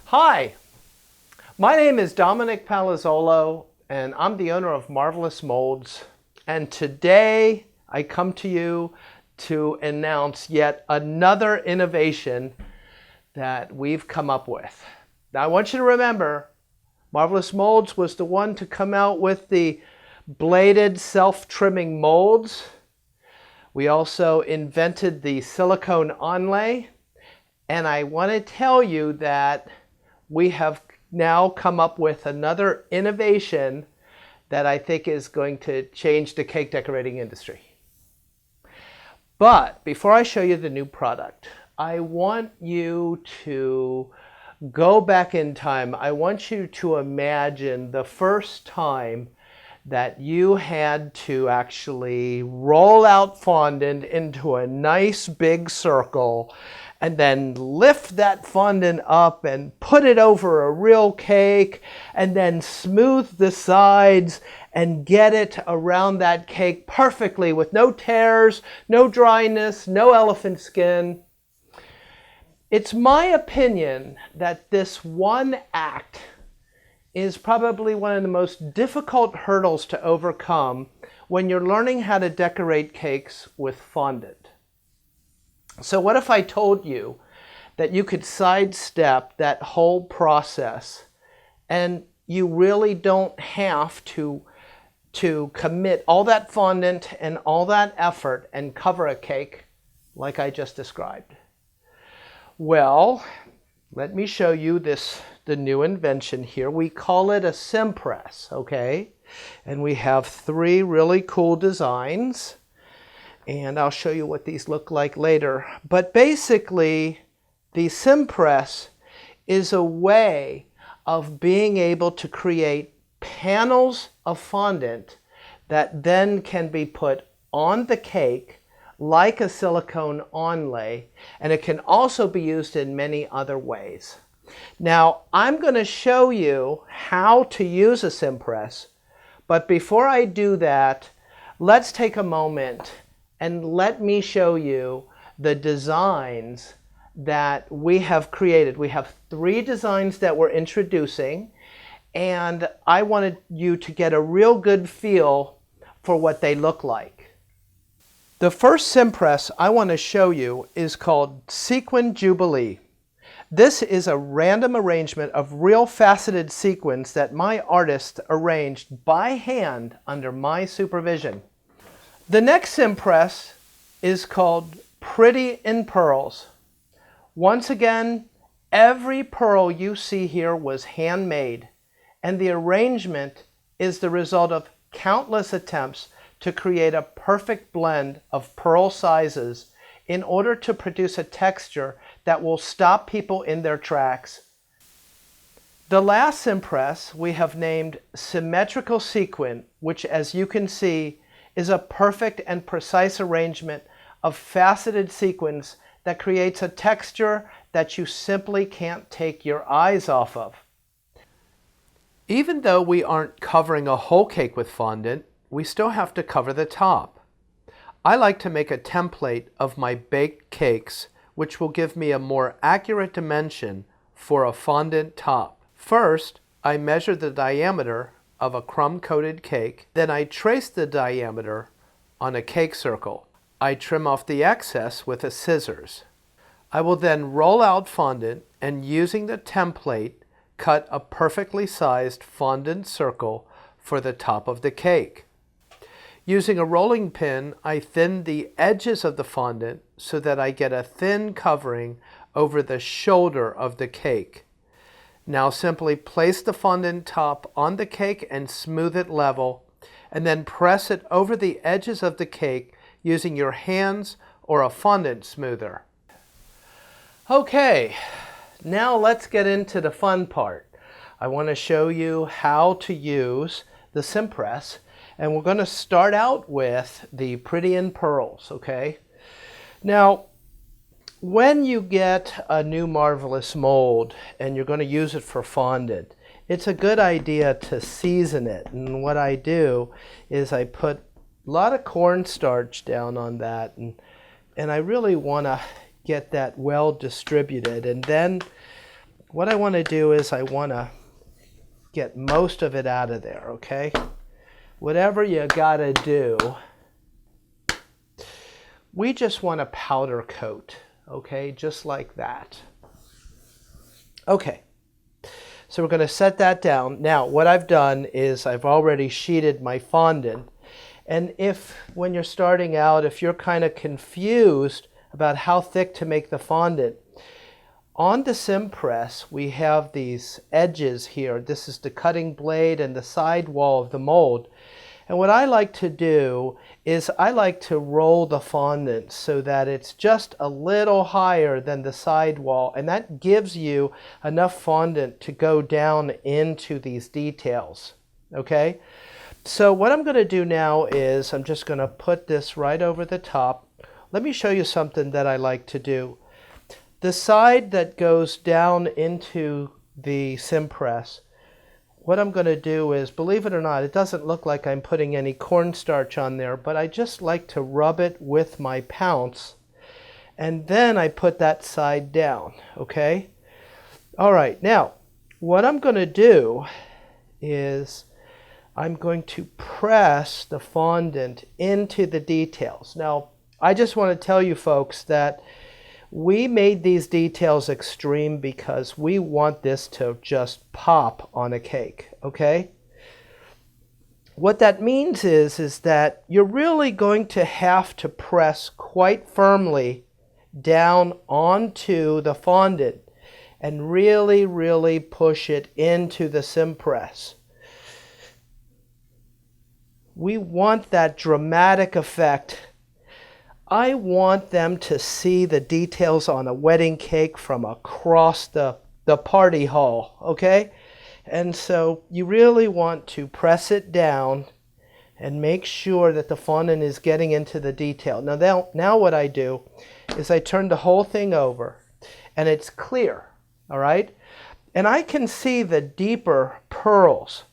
Hi, my name is Dominic Palazzolo, and I'm the owner of Marvelous Molds. And today I come to you to announce yet another innovation that we've come up with. Now I want you to remember, Marvelous Molds was the one to come out with the bladed self-trimming molds. We also invented the silicone onlay. And I want to tell you that we have now come up with another innovation that I think is going to change the cake decorating industry. But before I show you the new product, I want you to go back in time. I want you to imagine the first time that you had to actually roll out fondant into a nice big circle and then lift that fondant up and put it over a real cake and then smooth the sides and get it around that cake perfectly with no tears, no dryness, no elephant skin. It's my opinion that this one act is probably one of the most difficult hurdles to overcome when you're learning how to decorate cakes with fondant. So what if I told you that you could sidestep that whole process and you really don't have to commit all that fondant and all that effort and cover a cake like I just described? Well, let me show you the new invention here. We call it a Simpress, okay? And we have three really cool designs. And I'll show you what these look like later. But basically, the Simpress is a way of being able to create panels of fondant that then can be put on the cake like a silicone onlay, and it can also be used in many other ways. Now, I'm going to show you how to use a Simpress, but before I do that, let's take a moment and let me show you the designs that we have created. We have three designs that we're introducing, and I wanted you to get a real good feel for what they look like. The first Simpress I want to show you is called Sequin Jubilee. This is a random arrangement of real faceted sequins that my artist arranged by hand under my supervision. The next Simpress is called Pretty in Pearls. Once again, every pearl you see here was handmade, and the arrangement is the result of countless attempts to create a perfect blend of pearl sizes in order to produce a texture that will stop people in their tracks. The last Simpress we have named Symmetrical Sequin, which, as you can see, is a perfect and precise arrangement of faceted sequins that creates a texture that you simply can't take your eyes off of. Even though we aren't covering a whole cake with fondant, we still have to cover the top. I like to make a template of my baked cakes, which will give me a more accurate dimension for a fondant top. First, I measure the diameter of a crumb-coated cake. Then I trace the diameter on a cake circle. I trim off the excess with a scissors. I will then roll out fondant and, using the template, cut a perfectly sized fondant circle for the top of the cake. Using a rolling pin, I thin the edges of the fondant so that I get a thin covering over the shoulder of the cake. Now simply place the fondant top on the cake and smooth it level, and then press it over the edges of the cake using your hands or a fondant smoother. Okay, now let's get into the fun part. I want to show you how to use the Simpress, and we're going to start out with the Pretty in Pearls, okay? Now, when you get a new Marvelous mold and you're going to use it for fondant, it's a good idea to season it. And what I do is I put a lot of cornstarch down on that, and I really want to get that well distributed. And then what I want to do is I want to get most of it out of there, okay? Whatever you got to do, we just want to powder coat, okay? Just like that. Okay, so we're going to set that down. Now, what I've done is I've already sheeted my fondant. And if, when you're starting out, if you're kind of confused about how thick to make the fondant, on the Simpress, we have these edges here. This is the cutting blade and the side wall of the mold. And what I like to do is I like to roll the fondant so that it's just a little higher than the side wall. And that gives you enough fondant to go down into these details. Okay? So what I'm going to do now is I'm just going to put this right over the top. Let me show you something that I like to do. The side that goes down into the Simpress, what I'm going to do is, believe it or not, it doesn't look like I'm putting any cornstarch on there, but I just like to rub it with my pounce, and then I put that side down, okay? All right, now, what I'm going to do is I'm going to press the fondant into the details. Now, I just want to tell you folks that we made these details extreme because we want this to just pop on a cake, okay? What that means is that you're really going to have to press quite firmly down onto the fondant and really, really push it into the Simpress. We want that dramatic effect. I want them to see the details on a wedding cake from across the party hall, okay? And so you really want to press it down and make sure that the fondant is getting into the detail. Now what I do is I turn the whole thing over and it's clear, all right? And I can see the deeper pearls.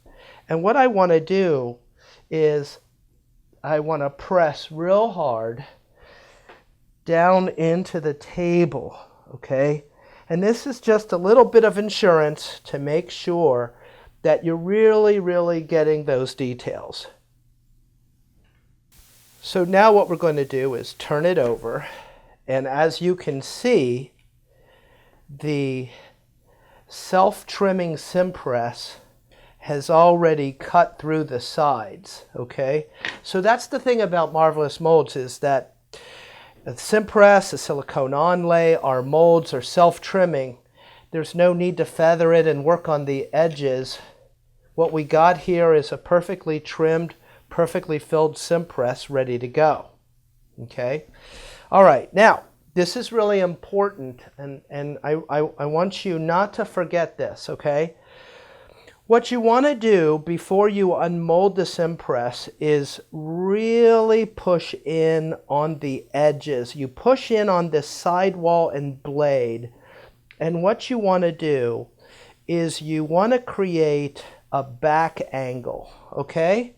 And what I want to do is I want to press real hard down into the table, okay? And this is just a little bit of insurance to make sure that you're really, really getting those details. So now what we're going to do is turn it over, and as you can see, the self-trimming Simpress has already cut through the sides, okay? So that's the thing about Marvelous Molds, is that the Simpress, the silicone onlay, our molds are self-trimming. There's no need to feather it and work on the edges. What we got here is a perfectly trimmed, perfectly filled Simpress ready to go. Okay? All right, now, this is really important, and I want you not to forget this, okay? What you want to do before you unmold the Simpress is really push in on the edges. You push in on this sidewall and blade. And what you want to do is you want to create a back angle, okay?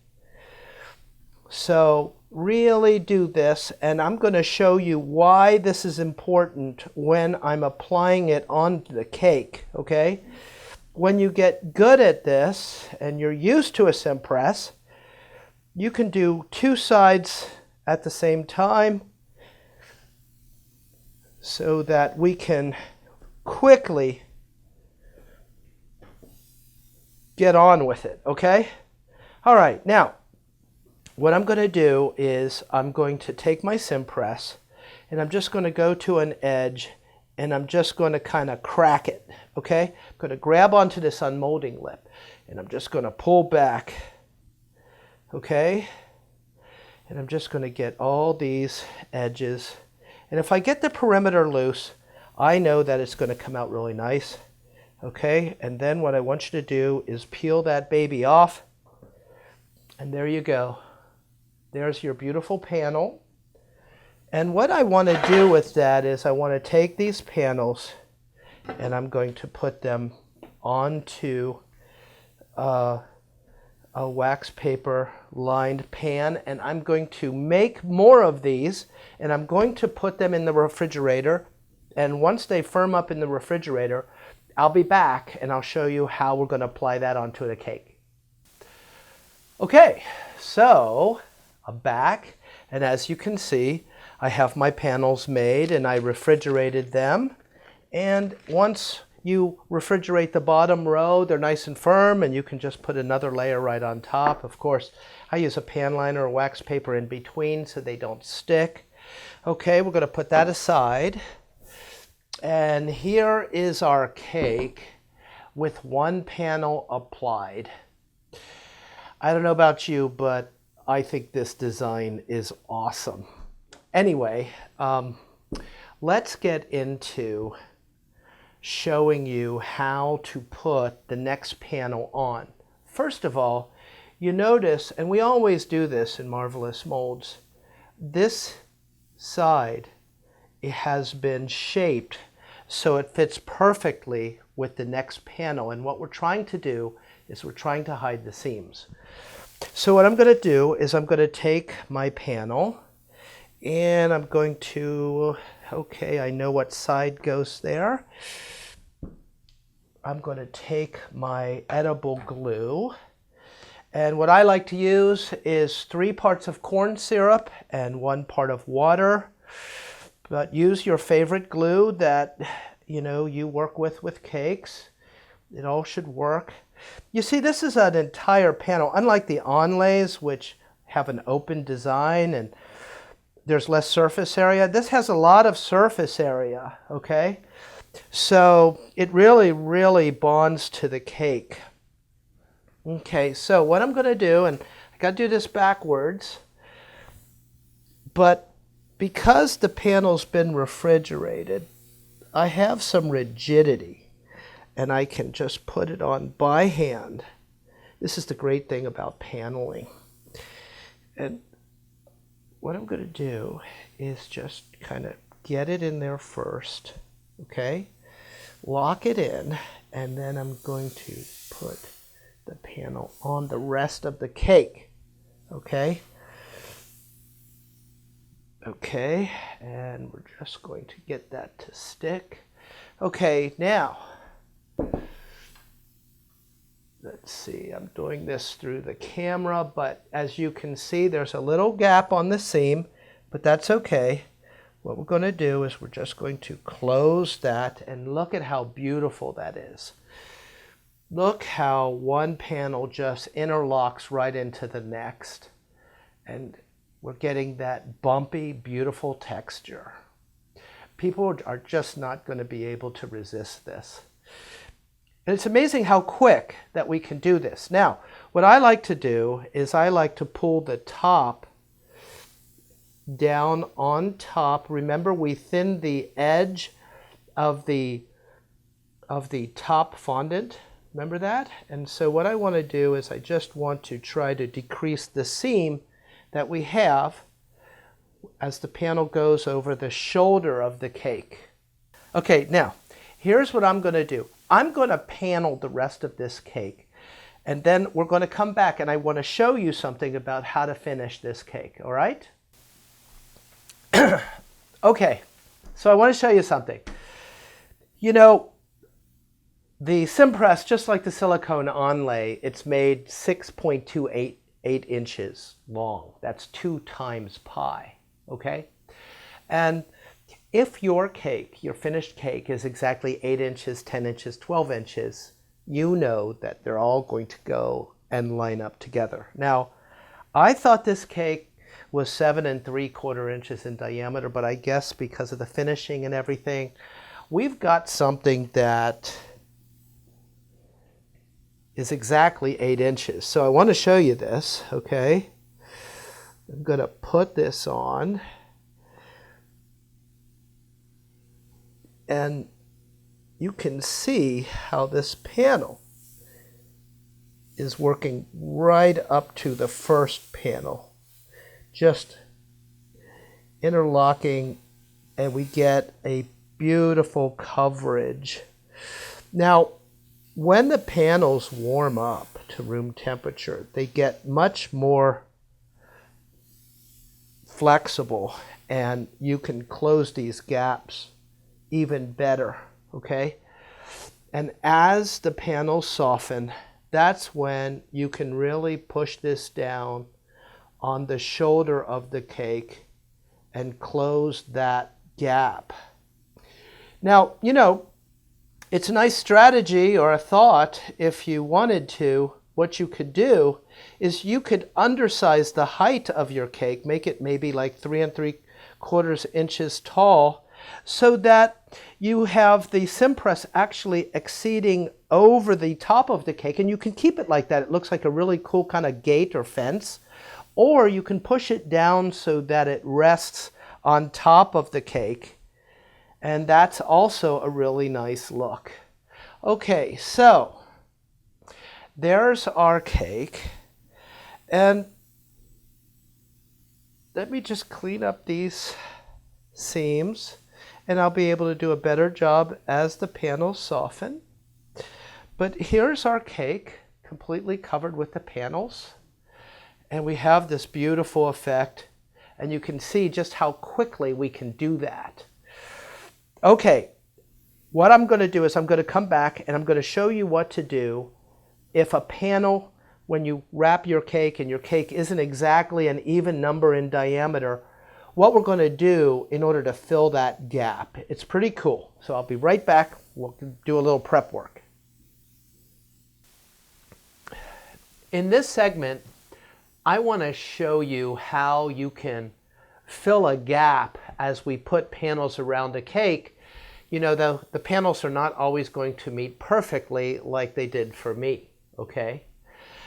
So really do this, and I'm going to show you why this is important when I'm applying it on the cake, okay? When you get good at this and you're used to a Simpress, you can do two sides at the same time so that we can quickly get on with it, okay? All right, now, what I'm going to do is I'm going to take my Simpress and I'm just going to go to an edge and I'm just going to kind of crack it, okay? I'm going to grab onto this unmolding lip, and I'm just going to pull back, okay? And I'm just going to get all these edges. And if I get the perimeter loose, I know that it's going to come out really nice, okay? And then what I want you to do is peel that baby off, and there you go. There's your beautiful panel. And what I want to do with that is I want to take these panels and I'm going to put them onto a wax paper lined pan, and I'm going to make more of these, and I'm going to put them in the refrigerator, and once they firm up in the refrigerator, I'll be back and I'll show you how we're going to apply that onto the cake. Okay, so I'm back, and as you can see, I have my panels made and I refrigerated them. And once you refrigerate the bottom row, they're nice and firm, and you can just put another layer right on top. Of course, I use a pan liner or wax paper in between so they don't stick. Okay, we're going to put that aside. And here is our cake with one panel applied. I don't know about you, but I think this design is awesome. Anyway, let's get into showing you how to put the next panel on. First of all, you notice, and we always do this in Marvelous Molds, this side, it has been shaped so it fits perfectly with the next panel. And what we're trying to do is we're trying to hide the seams. So what I'm going to do is I'm going to take my panel and I'm going to, okay, I know what side goes there. I'm going to take my edible glue. And what I like to use is 3 parts of corn syrup and 1 part of water. But use your favorite glue that you work with cakes. It all should work. You see, this is an entire panel, unlike the onlays, which have an open design and there's less surface area. This has a lot of surface area, okay? So it really, really bonds to the cake. Okay, so what I'm going to do, and I got to do this backwards, but because the panel's been refrigerated, I have some rigidity, and I can just put it on by hand. This is the great thing about paneling. And what I'm going to do is just kind of get it in there first, okay? Lock it in, and then I'm going to put the panel on the rest of the cake, okay? Okay, and we're just going to get that to stick. Okay, now, let's see, I'm doing this through the camera, but as you can see, there's a little gap on the seam, but that's okay. What we're going to do is we're just going to close that, and look at how beautiful that is. Look how one panel just interlocks right into the next, and we're getting that bumpy, beautiful texture. People are just not going to be able to resist this. And it's amazing how quick that we can do this. Now, what I like to do is I like to pull the top down on top. Remember, we thinned the edge of the top fondant. Remember that? And so what I want to do is I just want to try to decrease the seam that we have as the panel goes over the shoulder of the cake. Okay, now, here's what I'm going to do. I'm going to panel the rest of this cake, and then we're going to come back and I want to show you something about how to finish this cake, all right? Okay, so I want to show you something. You know, the Simpress, just like the silicone onlay, it's made 6.288 inches long. That's 2 times pi, okay? And if your cake, your finished cake, is exactly 8 inches, 10 inches, 12 inches, you know that they're all going to go and line up together. Now, I thought this cake was 7 3/4 inches in diameter, but I guess because of the finishing and everything, we've got something that is exactly 8 inches. So I want to show you this, okay? I'm going to put this on. And you can see how this panel is working right up to the first panel. Just interlocking, and we get a beautiful coverage. Now, when the panels warm up to room temperature, they get much more flexible, and you can close these gaps even better, okay? And as the panels soften, that's when you can really push this down on the shoulder of the cake and close that gap. Now, you know, it's a nice strategy or a thought if you wanted to. What you could do is you could undersize the height of your cake, make it maybe like 3 3/4 inches tall, so that you have the Simpress actually exceeding over the top of the cake, and you can keep it like that. It looks like a really cool kind of gate or fence. Or you can push it down so that it rests on top of the cake, and that's also a really nice look. Okay, so there's our cake, and let me just clean up these seams, and I'll be able to do a better job as the panels soften. But here's our cake, completely covered with the panels, and we have this beautiful effect, and you can see just how quickly we can do that. Okay, what I'm going to do is I'm going to come back and I'm going to show you what to do if a panel, when you wrap your cake and your cake isn't exactly an even number in diameter, what we're going to do in order to fill that gap. It's pretty cool. So I'll be right back. We'll do a little prep work. In this segment, I want to show you how you can fill a gap as we put panels around a cake. You know, the panels are not always going to meet perfectly like they did for me, okay?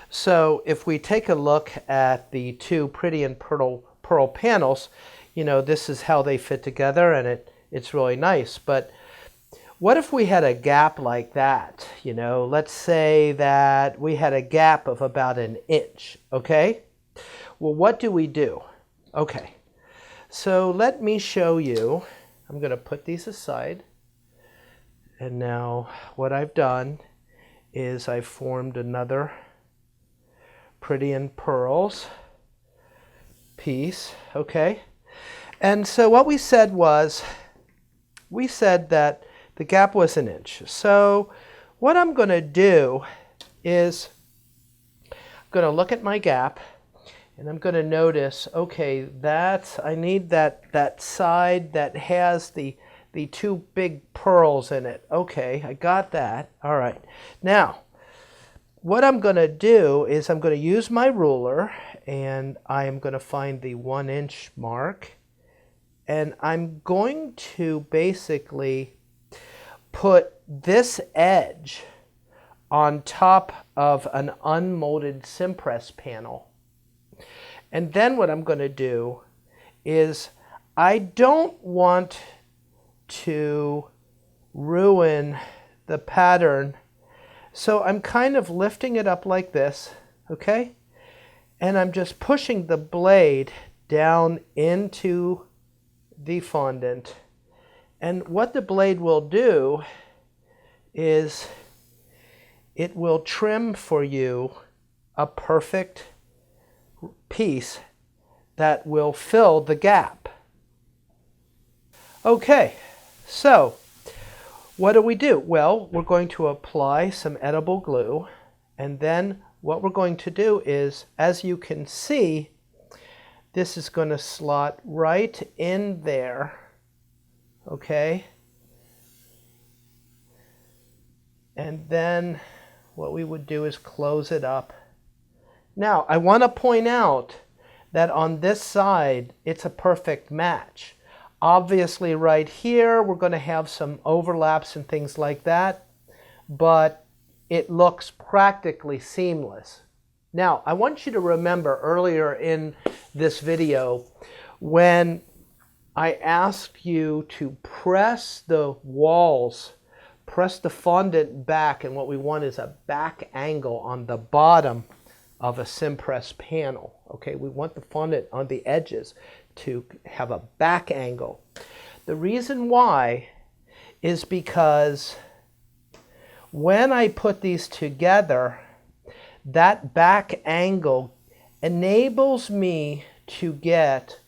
So if we take a look at the two Pretty and Pearl panels, you know, this is how they fit together, and it's really nice. But what if we had a gap like that? You know, let's say that we had a gap of about 1 inch, okay? Well, what do we do? Okay, so let me show you. I'm going to put these aside. And now what I've done is I've formed another Pretty and Pearls piece, okay? And so what we said was, we said that the gap was 1 inch. So what I'm going to do is I'm going to look at my gap, and I'm going to notice, okay, I need that side that has the two big pearls in it. Okay, I got that. All right. Now, what I'm going to do is I'm going to use my ruler, and I am going to find the 1 inch mark, and I'm going to basically put this edge on top of an unmolded Simpress panel. And then what I'm going to do is I don't want to ruin the pattern, so I'm kind of lifting it up like this, okay? And I'm just pushing the blade down into the fondant. And what the blade will do is it will trim for you a perfect piece that will fill the gap. Okay, so what do? Well, we're going to apply some edible glue, and then what we're going to do is, as you can see, this is going to slot right in there, okay? And then what we would do is close it up. Now, I want to point out that on this side, it's a perfect match. Obviously, right here, we're going to have some overlaps and things like that, but it looks practically seamless. Now, I want you to remember earlier in this video when I asked you to press the walls, press the fondant back, and what we want is a back angle on the bottom of a Simpress panel. Okay, we want the fondant on the edges to have a back angle. The reason why is because when I put these together, that back angle enables me to get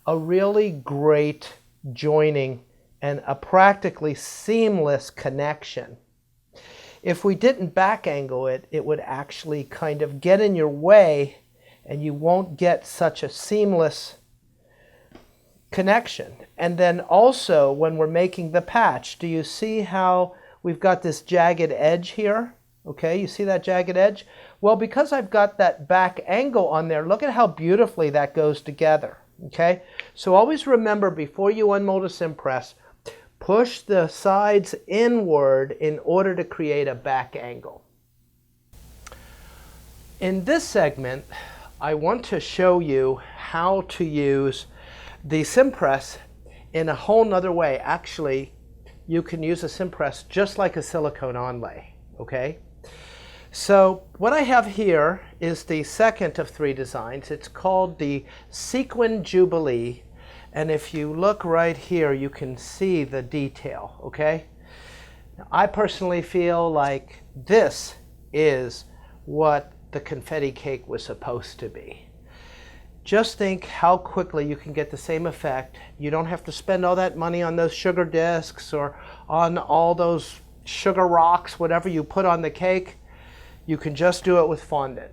a really great joining and a practically seamless connection. if we didn't back angle it, it would actually kind of get in your way and you won't get such a seamless connection. And then also when we're making the patch, do you see how we've got this jagged edge here? Okay, you see that jagged edge? Well, because I've got that back angle on there, look at how beautifully that goes together. Okay, so always remember before you unmold a Simpress, push the sides inward in order to create a back angle. In this segment, I want to show you how to use the Simpress in a whole nother way. Actually, you can use a Simpress just like a silicone onlay, okay? So what I have here is the second of 3 designs. It's called the Sequin Jubilee. And if you look right here, you can see the detail, okay? Now, I personally feel like this is what the confetti cake was supposed to be. Just think how quickly you can get the same effect. You don't have to spend all that money on those sugar discs or on all those sugar rocks, whatever you put on the cake. You can just do it with fondant.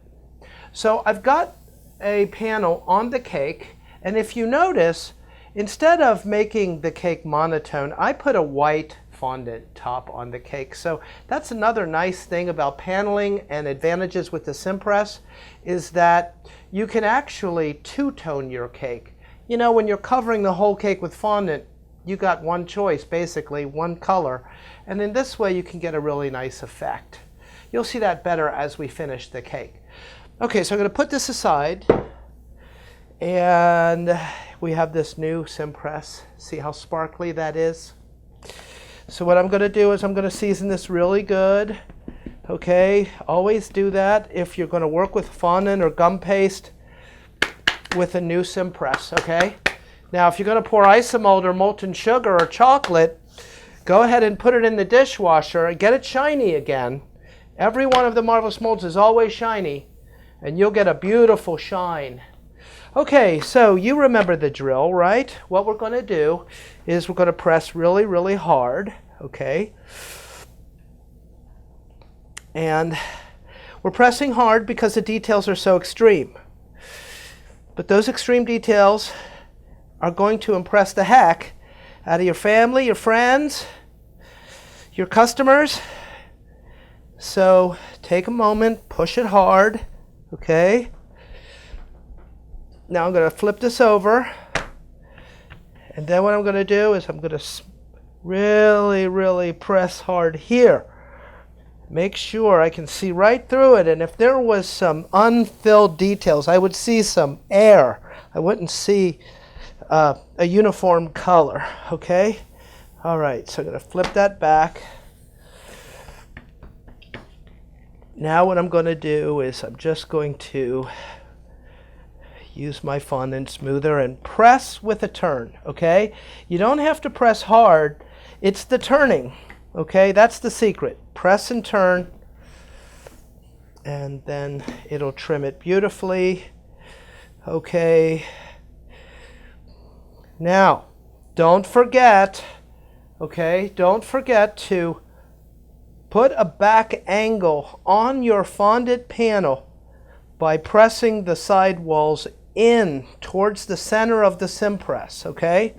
So I've got a panel on the cake, and if you notice, instead of making the cake monotone, I put a white fondant top on the cake. So that's another nice thing about paneling and advantages with the Simpress, is that you can actually two-tone your cake. You know, when you're covering the whole cake with fondant, you got one choice, basically, one color. And in this way, you can get a really nice effect. You'll see that better as we finish the cake. Okay, so I'm going to put this aside. And we have this new Simpress. See how sparkly that is? So what I'm going to do is I'm going to season this really good. Okay, always do that if you're going to work with fondant or gum paste with a new Simpress, okay? Now, if you're going to pour isomold or molten sugar or chocolate, go ahead and put it in the dishwasher and get it shiny again. Every one of the Marvelous molds is always shiny, and you'll get a beautiful shine. Okay, so you remember the drill, right? What we're going to do is we're going to press really, really hard, okay? And we're pressing hard because the details are so extreme. But those extreme details are going to impress the heck out of your family, your friends, your customers. So take a moment, push it hard, okay? Now I'm going to flip this over. And then what I'm going to do is I'm going to really, really press hard here. Make sure I can see right through it. And if there was some unfilled details, I would see some air. I wouldn't see a uniform color, okay? All right, so I'm going to flip that back. Now what I'm going to do is I'm just going to use my fondant smoother and press with a turn, okay? You don't have to press hard. It's the turning, okay? That's the secret. Press and turn, and then it'll trim it beautifully, okay? Now, don't forget, okay? Don't forget to put a back angle on your fondant panel by pressing the side walls in towards the center of the Simpress, okay?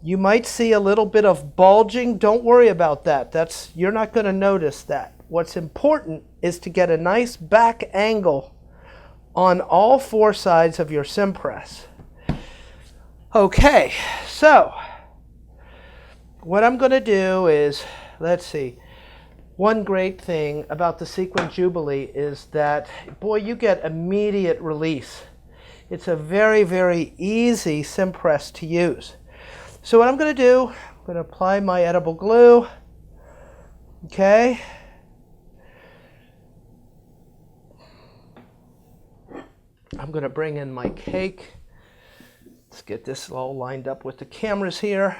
You might see a little bit of bulging. Don't worry about that. You're not going to notice that. What's important is to get a nice back angle on all 4 sides of your Simpress. Okay, so what I'm going to do is, let's see. One great thing about the Sequin Jubilee is that, boy, you get immediate release. It's a very, very easy Simpress to use. So what I'm going to do, I'm going to apply my edible glue. Okay. I'm going to bring in my cake. Let's get this all lined up with the cameras here.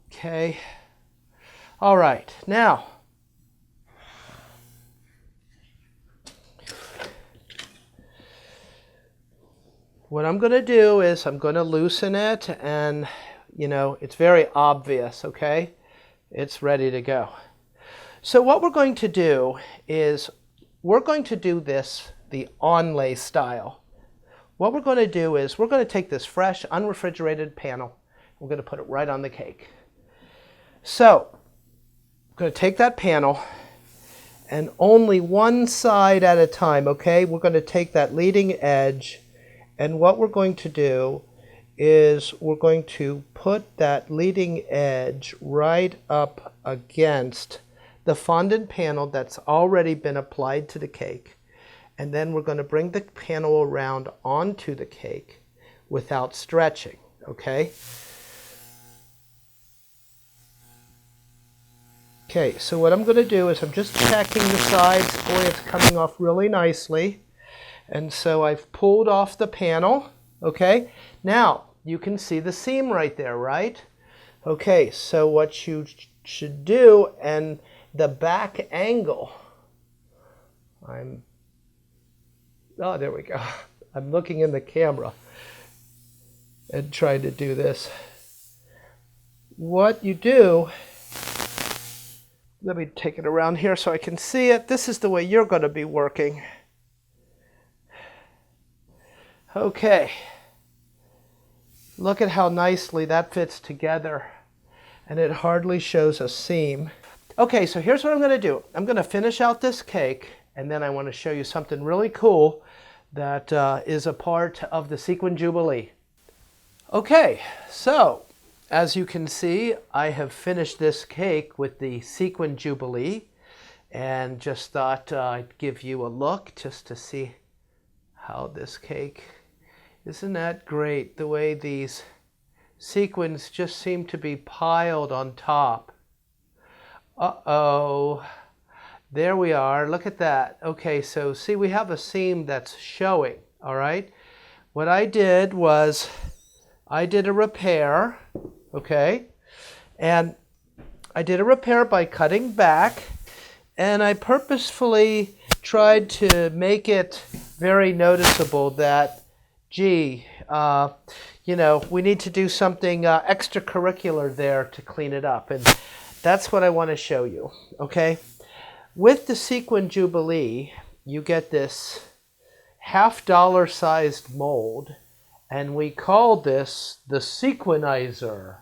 Okay. All right, now, what I'm going to do is I'm going to loosen it, and, you know, it's very obvious, okay? It's ready to go. So what we're going to do is we're going to do this the onlay style. What we're going to do is we're going to take this fresh, unrefrigerated panel. We're going to put it right on the cake. So I'm going to take that panel and only one side at a time, okay? We're going to take that leading edge, and what we're going to do is we're going to put that leading edge right up against the fondant panel that's already been applied to the cake. And then we're going to bring the panel around onto the cake without stretching, okay? Okay, so what I'm going to do is I'm just checking the sides. Boy, it's coming off really nicely. And so I've pulled off the panel, okay? Now, you can see the seam right there, right? Okay, so what you should do, and the back angle, oh, there we go. I'm looking in the camera and trying to do this. What you do, let me take it around here so I can see it. This is the way you're going to be working. Okay. Look at how nicely that fits together, and it hardly shows a seam. Okay, so here's what I'm going to do. I'm going to finish out this cake, and then I want to show you something really cool that is a part of the Sequin Jubilee. Okay, so as you can see, I have finished this cake with the Sequin Jubilee, and just thought I'd give you a look just to see how this cake, isn't that great, the way these sequins just seem to be piled on top. Uh-oh, there we are, look at that. Okay, so see, we have a seam that's showing, all right? What I did was I did a repair, okay? And I did a repair by cutting back, and I purposefully tried to make it very noticeable that, gee, you know, we need to do something extracurricular there to clean it up. And that's what I want to show you, okay? With the Sequin Jubilee, you get this $50 sized mold, and we call this the Sequinizer.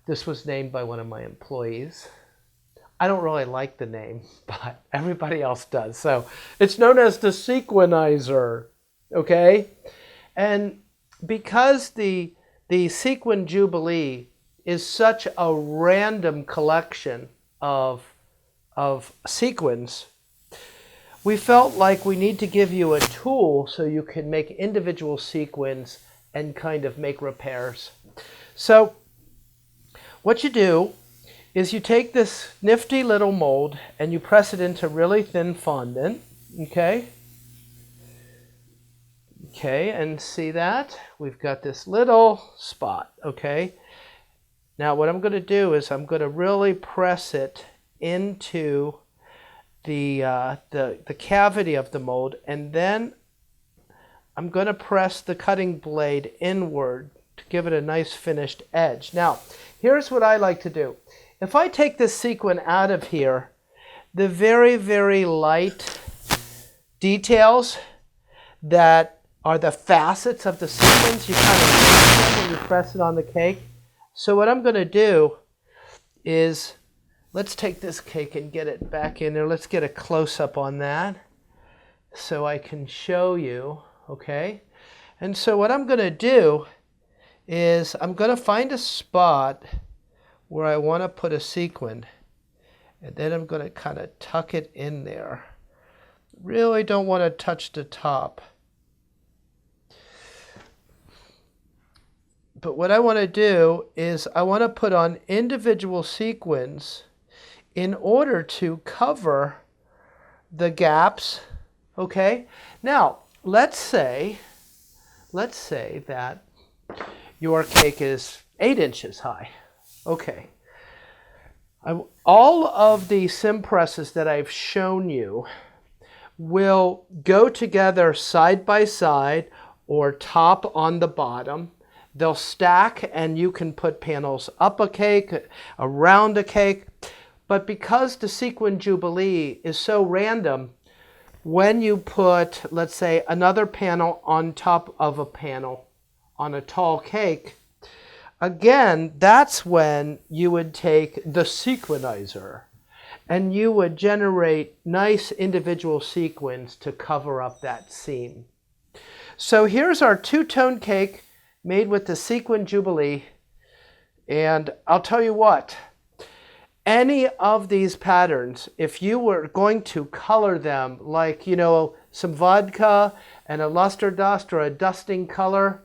This was named by one of my employees. I don't really like the name, but everybody else does. So it's known as the Sequinizer, okay? And because the Sequin Jubilee is such a random collection of sequins, we felt like we need to give you a tool so you can make individual sequins and kind of make repairs. So what you do is you take this nifty little mold and you press it into really thin fondant, okay? Okay, and see that? We've got this little spot, okay? Now what I'm going to do is I'm going to really press it into the cavity of the mold, and then I'm going to press the cutting blade inward to give it a nice finished edge. Now, here's what I like to do. If I take this sequin out of here, the very, very light details that are the facets of the sequins, you kind of see them when you press it on the cake. So what I'm going to do is, let's take this cake and get it back in there. Let's get a close-up on that so I can show you, okay? And so what I'm going to do is I'm going to find a spot where I want to put a sequin, and then I'm going to kind of tuck it in there. Really don't want to touch the top. But what I want to do is I want to put on individual sequins in order to cover the gaps, okay? Now, let's say that your cake is 8 inches high. Okay. All of the sim presses that I've shown you will go together side by side or top on the bottom. They'll stack, and you can put panels up a cake, around a cake. But because the Sequin Jubilee is so random, when you put, let's say, another panel on top of a panel on a tall cake, again, that's when you would take the sequinizer and you would generate nice individual sequins to cover up that seam. So here's our two-tone cake made with the Sequin Jubilee. And I'll tell you what, any of these patterns, if you were going to color them like, you know, some vodka and a luster dust or a dusting color,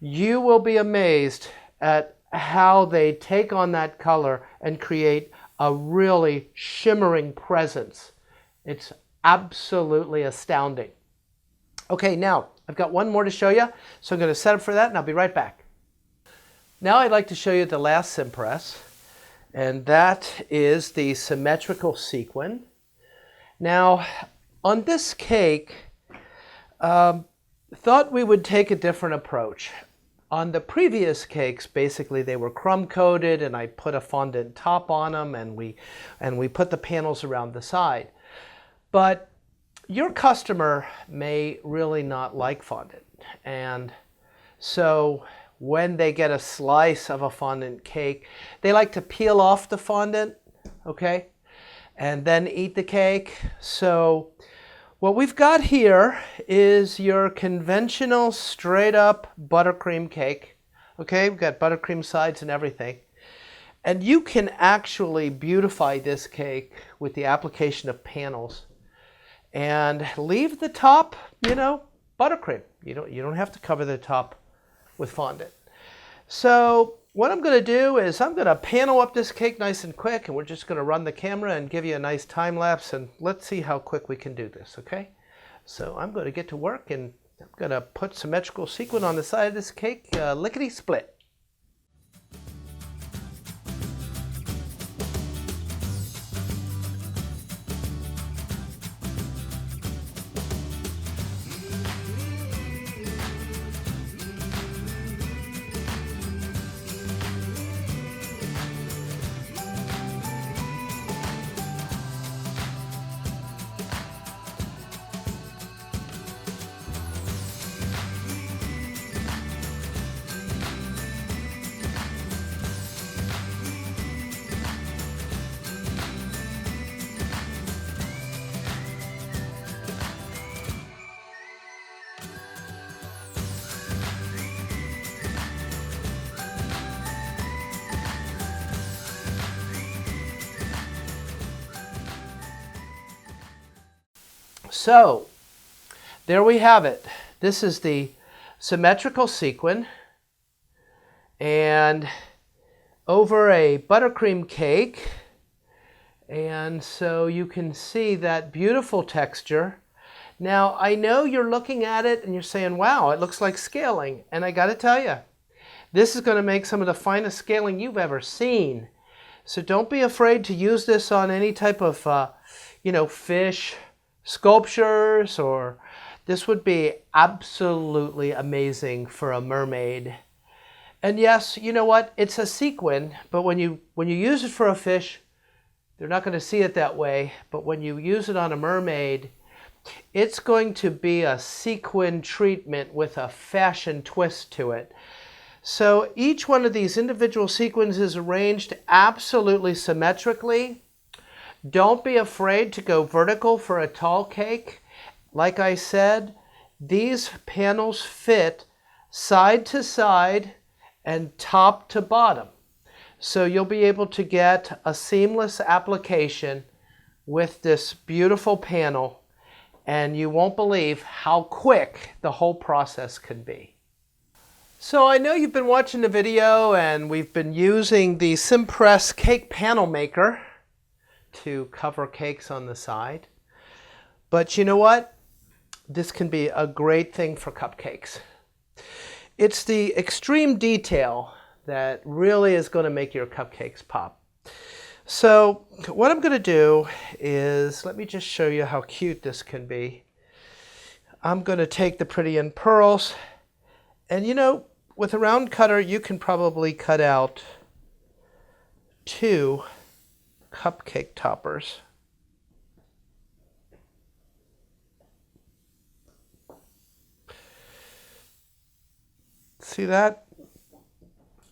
you will be amazed at how they take on that color and create a really shimmering presence. It's absolutely astounding. Okay, now I've got one more to show you, so I'm going to set up for that and I'll be right back. Now I'd like to show you the last Simpress, and that is the Symmetrical Sequin. Now, on this cake, thought we would take a different approach. On the previous cakes, basically they were crumb coated and I put a fondant top on them and we put the panels around the side. But your customer may really not like fondant, and so when they get a slice of a fondant cake, they like to peel off the fondant, okay, and then eat the cake. So what we've got here is your conventional straight up buttercream cake. Okay, we've got buttercream sides and everything. And you can actually beautify this cake with the application of panels and leave the top, you know, buttercream. You don't have to cover the top with fondant. So what I'm going to do is I'm going to panel up this cake nice and quick, and we're just going to run the camera and give you a nice time lapse, and let's see how quick we can do this, okay? So I'm going to get to work, and I'm going to put symmetrical sequin on the side of this cake, lickety split. So there we have it. This is the Symmetrical Sequin, and over a buttercream cake, and so you can see that beautiful texture. Now I know you're looking at it and you're saying, wow, it looks like scaling, and I got to tell you, this is going to make some of the finest scaling you've ever seen. So don't be afraid to use this on any type of fish sculptures, or this would be absolutely amazing for a mermaid. And yes, you know what? It's a sequin, but when you use it for a fish, they're not going to see it that way. But when you use it on a mermaid, it's going to be a sequin treatment with a fashion twist to it. So each one of these individual sequins is arranged absolutely symmetrically. Don't be afraid to go vertical for a tall cake. Like I said, these panels fit side to side and top to bottom. So you'll be able to get a seamless application with this beautiful panel, and you won't believe how quick the whole process can be. So I know you've been watching the video, and we've been using the Simpress Cake Panel Maker to cover cakes on the side. But you know what? This can be a great thing for cupcakes. It's the extreme detail that really is going to make your cupcakes pop. So what I'm going to do is, let me just show you how cute this can be. I'm going to take the Pretty in Pearls, and you know, with a round cutter you can probably cut out 2 cupcake toppers. See that?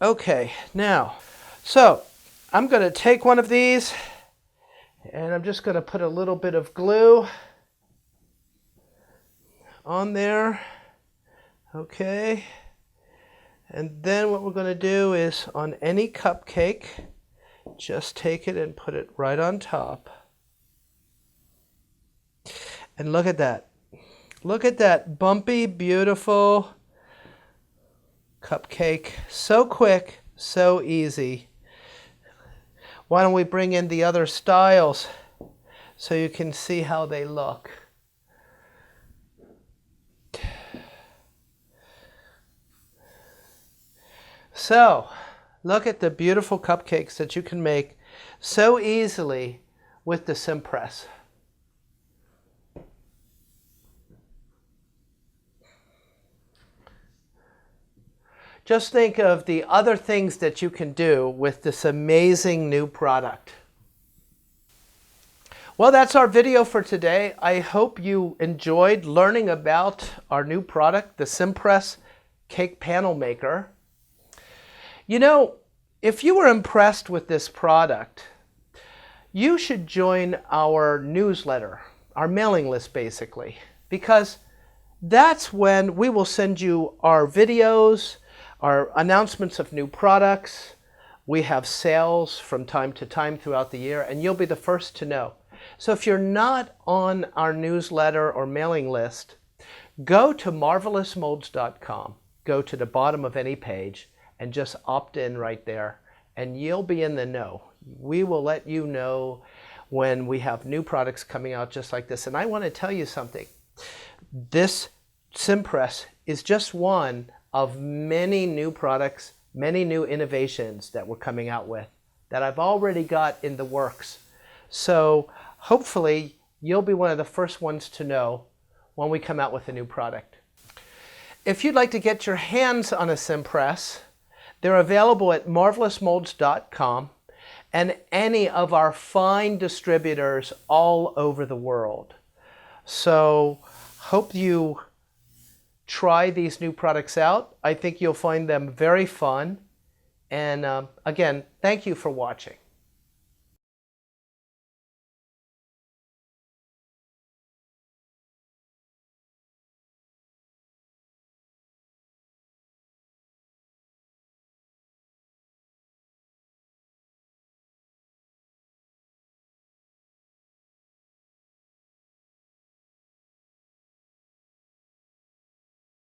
Okay, now, so I'm going to take one of these and I'm just going to put a little bit of glue on there. Okay. And then what we're going to do is on any cupcake, just take it and put it right on top. And look at that. Look at that bumpy, beautiful cupcake. So quick, so easy. Why don't we bring in the other styles so you can see how they look. So, look at the beautiful cupcakes that you can make so easily with the Simpress. Just think of the other things that you can do with this amazing new product. Well, that's our video for today. I hope you enjoyed learning about our new product, the Simpress Cake Panel Maker. You know, if you were impressed with this product, you should join our newsletter, our mailing list basically, because that's when we will send you our videos, our announcements of new products. We have sales from time to time throughout the year, and you'll be the first to know. So if you're not on our newsletter or mailing list, go to marvelousmolds.com, go to the bottom of any page, and just opt in right there, and you'll be in the know. We will let you know when we have new products coming out just like this. And I want to tell you something. This Simpress is just one of many new products, many new innovations that we're coming out with that I've already got in the works. So hopefully you'll be one of the first ones to know when we come out with a new product. If you'd like to get your hands on a Simpress, they're available at marvelousmolds.com and any of our fine distributors all over the world. So hope you try these new products out. I think you'll find them very fun. And again, thank you for watching.